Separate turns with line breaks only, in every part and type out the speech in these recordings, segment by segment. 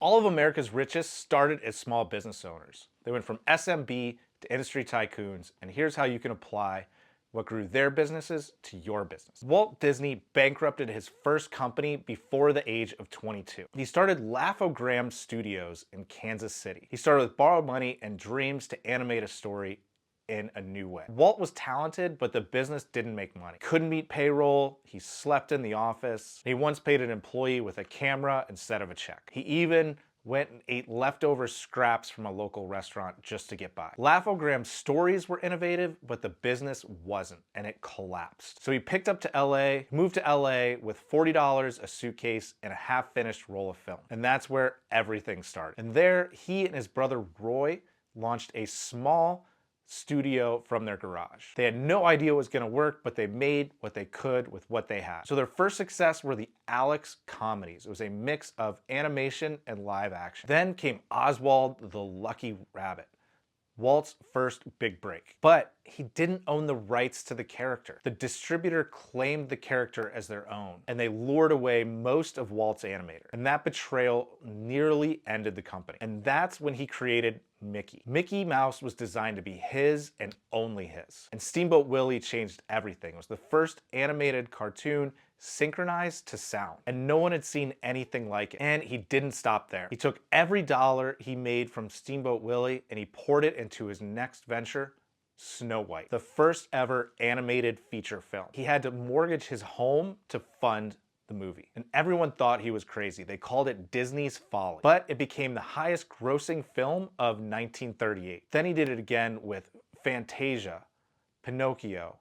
All of America's richest started as small business owners. They went from SMB to industry tycoons, and here's how you can apply what grew their businesses to your business. Walt Disney bankrupted his first company before the age of 22. He started Laugh-O-Gram Studios in Kansas City. He started with borrowed money and dreams to animate a story in a new way. Walt was talented, but the business didn't make money. Couldn't meet payroll, he slept in the office. He once paid an employee with a camera instead of a check. He even went and ate leftover scraps from a local restaurant just to get by. Laugh-O-Gram's stories were innovative, but the business wasn't, and it collapsed. So he picked up to LA, moved to LA with $40, a suitcase, and a half-finished roll of film. And that's where everything started. And there, he and his brother Roy launched a small studio from their garage. They had no idea it was going to work, but they made what they could with what they had. So their first success were the Alex comedies. It was a mix of animation and live action. Then came Oswald the Lucky Rabbit, Walt's first big break. But he didn't own the rights to the character. The distributor claimed the character as their own, and they lured away most of Walt's animator. And that betrayal nearly ended the company. And that's when he created Mickey. Mickey Mouse was designed to be his and only his. And Steamboat Willie changed everything. It was the first animated cartoon synchronized to sound. And no one had seen anything like it. And he didn't stop there. He took every dollar he made from Steamboat Willie and he poured it into his next venture, Snow White, the first ever animated feature film. He had to mortgage his home to fund the movie. And everyone thought he was crazy. They called it Disney's Folly. But it became the highest grossing film of 1938. Then he did it again with Fantasia, Pinocchio,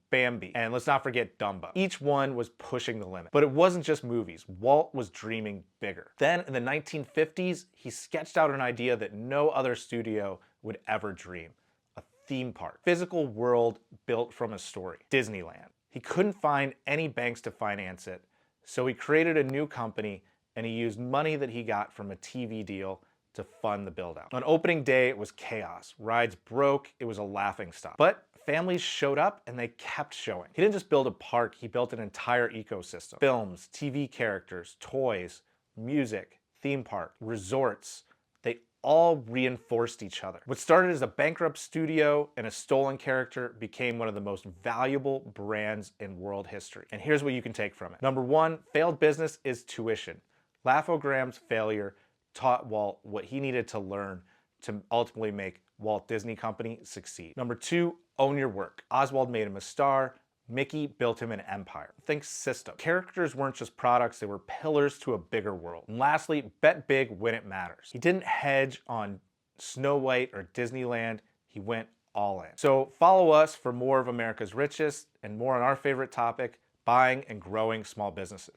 Bambi, and let's not forget Dumbo. Each one was pushing the limit. But it wasn't just movies. Walt was dreaming bigger. Then in the 1950s, he sketched out an idea that no other studio would ever dream. A theme park. Physical world built from a story. Disneyland. He couldn't find any banks to finance it, so he created a new company and he used money that he got from a TV deal to fund the build out. On opening day, it was chaos. Rides broke, it was a laughing stock. But families showed up and they kept showing. He didn't just build a park, he built an entire ecosystem. Films, TV characters, toys, music, theme park, resorts, they all reinforced each other. What started as a bankrupt studio and a stolen character became one of the most valuable brands in world history. And here's what you can take from it. Number one, failed business is tuition. Laugh-O-Gram's failure taught Walt what he needed to learn to ultimately make Walt Disney Company succeed. Number two, own your work. Oswald made him a star. Mickey built him an empire. Think system. Characters weren't just products, they were pillars to a bigger world. And lastly, bet big when it matters. He didn't hedge on Snow White or Disneyland, he went all in. So follow us for more of America's richest and more on our favorite topic, buying and growing small businesses.